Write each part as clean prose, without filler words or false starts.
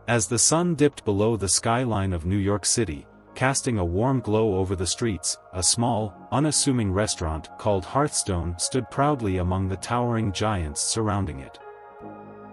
As the sun dipped below the skyline of New York City, casting a warm glow over the streets, a small, unassuming restaurant called Hearthstone stood proudly among the towering giants surrounding it.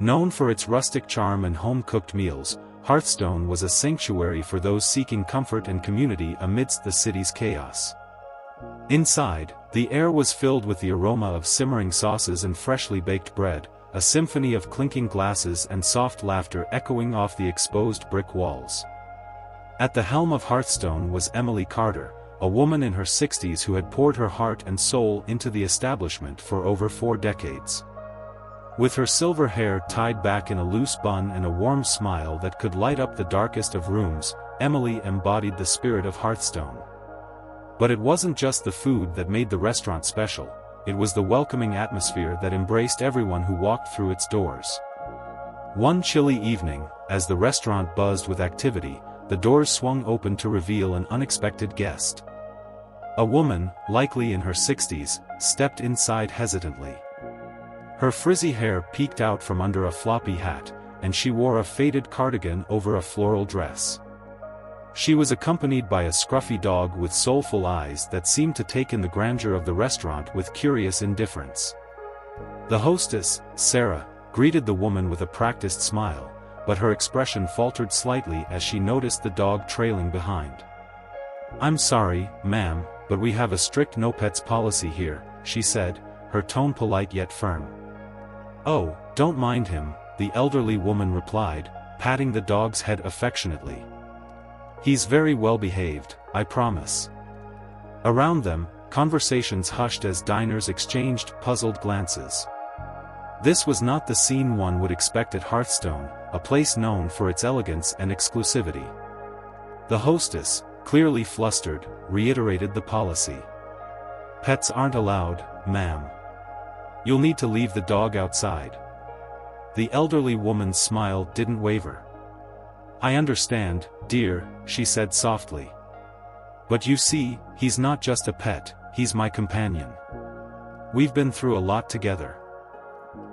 Known for its rustic charm and home-cooked meals, Hearthstone was a sanctuary for those seeking comfort and community amidst the city's chaos. Inside, the air was filled with the aroma of simmering sauces and freshly baked bread, a symphony of clinking glasses and soft laughter echoing off the exposed brick walls. At the helm of Hearthstone was Emily Carter, a woman in her 60s who had poured her heart and soul into the establishment for over 4 decades. With her silver hair tied back in a loose bun and a warm smile that could light up the darkest of rooms, Emily embodied the spirit of Hearthstone. But it wasn't just the food that made the restaurant special, it was the welcoming atmosphere that embraced everyone who walked through its doors. One chilly evening, as the restaurant buzzed with activity, the doors swung open to reveal an unexpected guest. A woman, likely in her 60s, stepped inside hesitantly. Her frizzy hair peeked out from under a floppy hat, and she wore a faded cardigan over a floral dress. She was accompanied by a scruffy dog with soulful eyes that seemed to take in the grandeur of the restaurant with curious indifference. The hostess, Sarah, greeted the woman with a practiced smile, but her expression faltered slightly as she noticed the dog trailing behind. "I'm sorry, ma'am, but we have a strict no-pets policy here," she said, her tone polite yet firm. "Oh, don't mind him," the elderly woman replied, patting the dog's head affectionately. "He's very well behaved, I promise." Around them, conversations hushed as diners exchanged puzzled glances. This was not the scene one would expect at Hearthstone, a place known for its elegance and exclusivity. The hostess, clearly flustered, reiterated the policy. "Pets aren't allowed, ma'am. You'll need to leave the dog outside." The elderly woman's smile didn't waver. "I understand, dear," she said softly. "But you see, he's not just a pet, he's my companion. We've been through a lot together."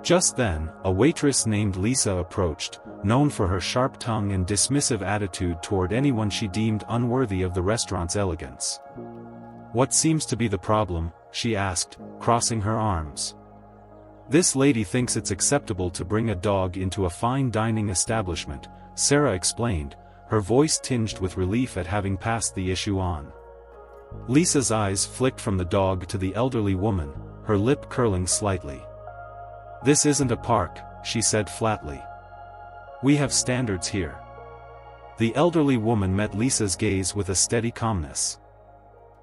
Just then, a waitress named Lisa approached, known for her sharp tongue and dismissive attitude toward anyone she deemed unworthy of the restaurant's elegance. "What seems to be the problem?" she asked, crossing her arms. "This lady thinks it's acceptable to bring a dog into a fine dining establishment," Sarah explained, her voice tinged with relief at having passed the issue on. Lisa's eyes flicked from the dog to the elderly woman, her lip curling slightly. "This isn't a park," she said flatly. "We have standards here." The elderly woman met Lisa's gaze with a steady calmness.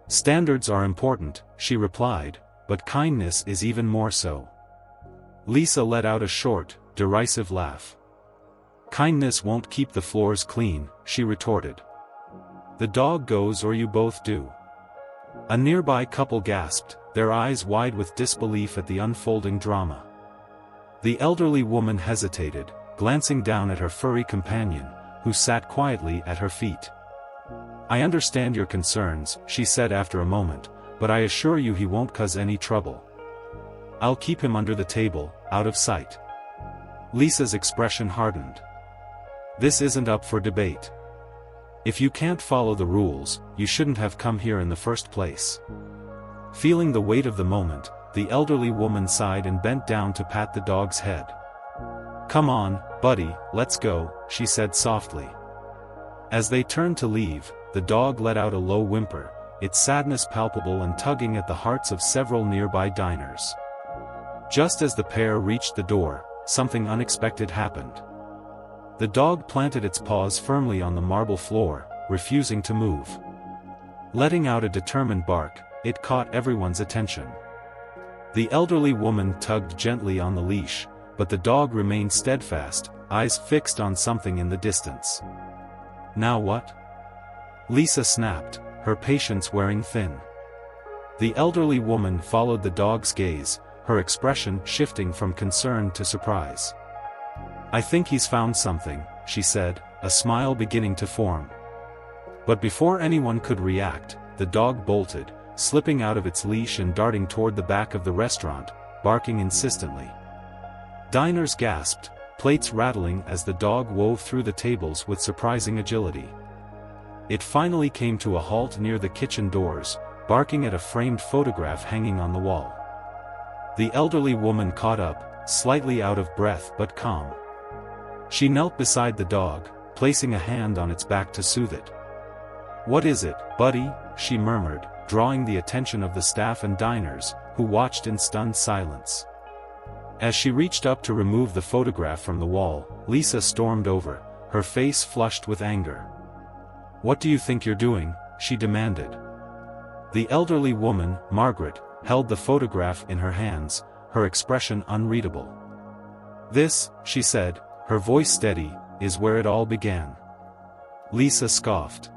"Standards are important," she replied, "but kindness is even more so." Lisa let out a short, derisive laugh. "Kindness won't keep the floors clean," she retorted. "The dog goes or you both do." A nearby couple gasped, their eyes wide with disbelief at the unfolding drama. The elderly woman hesitated, glancing down at her furry companion, who sat quietly at her feet. "I understand your concerns," she said after a moment, "but I assure you he won't cause any trouble. I'll keep him under the table, out of sight." Lisa's expression hardened. "This isn't up for debate. If you can't follow the rules, you shouldn't have come here in the first place." Feeling the weight of the moment, the elderly woman sighed and bent down to pat the dog's head. "Come on, buddy, let's go," she said softly. As they turned to leave, the dog let out a low whimper, its sadness palpable and tugging at the hearts of several nearby diners. Just as the pair reached the door, something unexpected happened. The dog planted its paws firmly on the marble floor, refusing to move. Letting out a determined bark, it caught everyone's attention. The elderly woman tugged gently on the leash, but the dog remained steadfast, eyes fixed on something in the distance. "Now what?" Lisa snapped, her patience wearing thin. The elderly woman followed the dog's gaze, her expression shifting from concern to surprise. "I think he's found something," she said, a smile beginning to form. But before anyone could react, the dog bolted, slipping out of its leash and darting toward the back of the restaurant, barking insistently. Diners gasped, plates rattling as the dog wove through the tables with surprising agility. It finally came to a halt near the kitchen doors, barking at a framed photograph hanging on the wall. The elderly woman caught up, slightly out of breath but calm. She knelt beside the dog, placing a hand on its back to soothe it. "What is it, buddy?" she murmured, drawing the attention of the staff and diners, who watched in stunned silence. As she reached up to remove the photograph from the wall, Lisa stormed over, her face flushed with anger. "What do you think you're doing?" she demanded. The elderly woman, Margaret, held the photograph in her hands, her expression unreadable. "This," she said, her voice steady, "is where it all began." Lisa scoffed.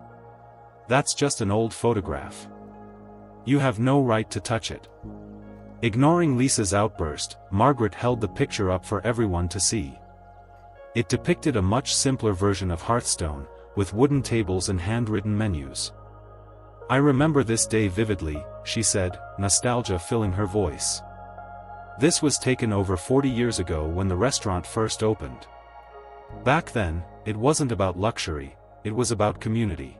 "That's just an old photograph. You have no right to touch it." Ignoring Lisa's outburst, Margaret held the picture up for everyone to see. It depicted a much simpler version of Hearthstone, with wooden tables and handwritten menus. "I remember this day vividly," she said, nostalgia filling her voice. "This was taken over 40 years ago when the restaurant first opened. Back then, it wasn't about luxury, it was about community."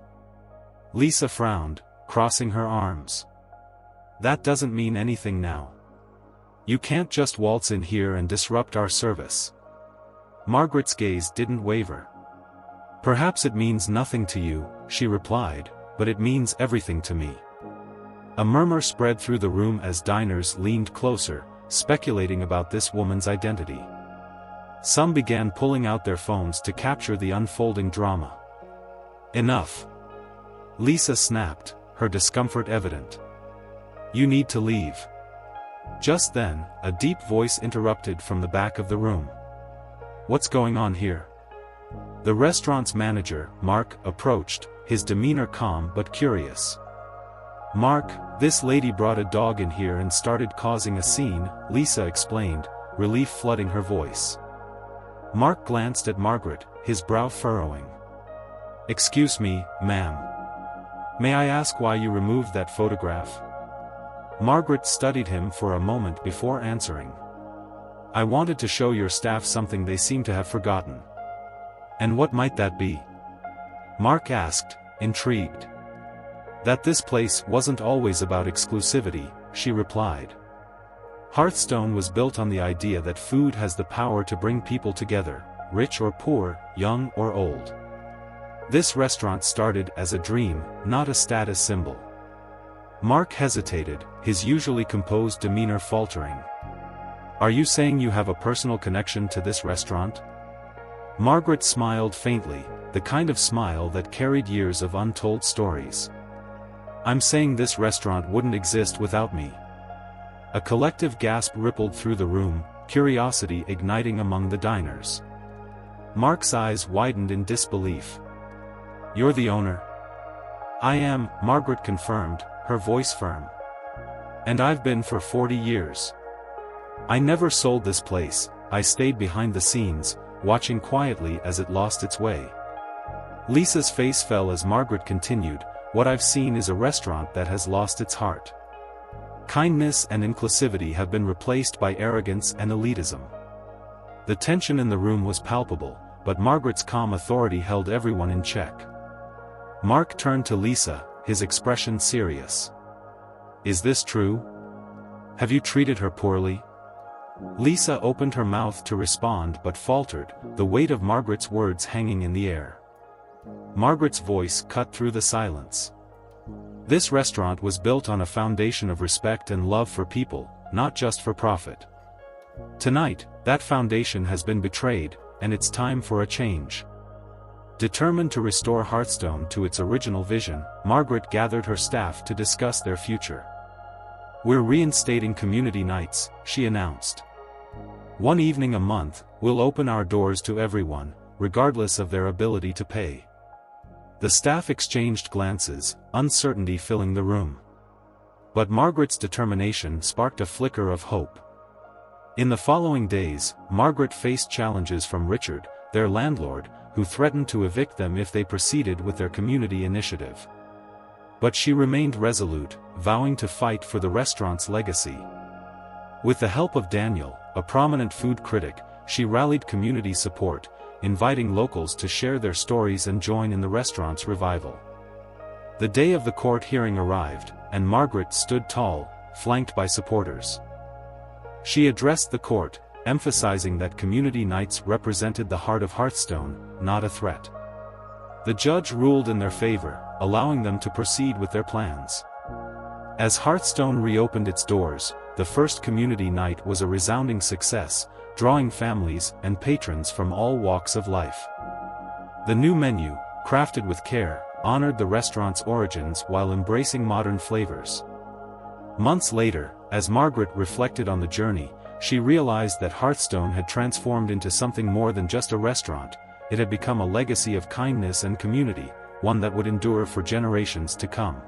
Lisa frowned, crossing her arms. "That doesn't mean anything now. You can't just waltz in here and disrupt our service." Margaret's gaze didn't waver. "Perhaps it means nothing to you," she replied, "but it means everything to me." A murmur spread through the room as diners leaned closer, speculating about this woman's identity. Some began pulling out their phones to capture the unfolding drama. "Enough!" Lisa snapped, her discomfort evident. "You need to leave." Just then, a deep voice interrupted from the back of the room. "What's going on here?" The restaurant's manager, Mark, approached, his demeanor calm but curious. "Mark, this lady brought a dog in here and started causing a scene," Lisa explained, relief flooding her voice. Mark glanced at Margaret, his brow furrowing. "Excuse me, ma'am. May I ask why you removed that photograph?" Margaret studied him for a moment before answering. "I wanted to show your staff something they seem to have forgotten." "And what might that be?" Mark asked, intrigued. "That this place wasn't always about exclusivity," she replied. "Hearthstone was built on the idea that food has the power to bring people together, rich or poor, young or old. This restaurant started as a dream, not a status symbol." Mark hesitated, his usually composed demeanor faltering. "Are you saying you have a personal connection to this restaurant?" Margaret smiled faintly, the kind of smile that carried years of untold stories. "I'm saying this restaurant wouldn't exist without me." A collective gasp rippled through the room, curiosity igniting among the diners. Mark's eyes widened in disbelief. "You're the owner?" "I am," Margaret confirmed, her voice firm. "And I've been for 40 years. I never sold this place, I stayed behind the scenes, watching quietly as it lost its way." Lisa's face fell as Margaret continued, "What I've seen is a restaurant that has lost its heart. Kindness and inclusivity have been replaced by arrogance and elitism." The tension in the room was palpable, but Margaret's calm authority held everyone in check. Mark turned to Lisa, his expression serious. "Is this true? Have you treated her poorly?" Lisa opened her mouth to respond but faltered, the weight of Margaret's words hanging in the air. Margaret's voice cut through the silence. "This restaurant was built on a foundation of respect and love for people, not just for profit. Tonight, that foundation has been betrayed, and it's time for a change." Determined to restore Hearthstone to its original vision, Margaret gathered her staff to discuss their future. "We're reinstating community nights," she announced. "One evening a month, we'll open our doors to everyone, regardless of their ability to pay." The staff exchanged glances, uncertainty filling the room. But Margaret's determination sparked a flicker of hope. In the following days, Margaret faced challenges from Richard, their landlord, who threatened to evict them if they proceeded with their community initiative. But she remained resolute, vowing to fight for the restaurant's legacy. With the help of Daniel, a prominent food critic, she rallied community support, inviting locals to share their stories and join in the restaurant's revival. The day of the court hearing arrived, and Margaret stood tall, flanked by supporters. She addressed the court, emphasizing that community nights represented the heart of Hearthstone, not a threat. The judge ruled in their favor, allowing them to proceed with their plans. As Hearthstone reopened its doors, the first community night was a resounding success, drawing families and patrons from all walks of life. The new menu, crafted with care, honored the restaurant's origins while embracing modern flavors. Months later, as Margaret reflected on the journey, she realized that Hearthstone had transformed into something more than just a restaurant. It had become a legacy of kindness and community, one that would endure for generations to come.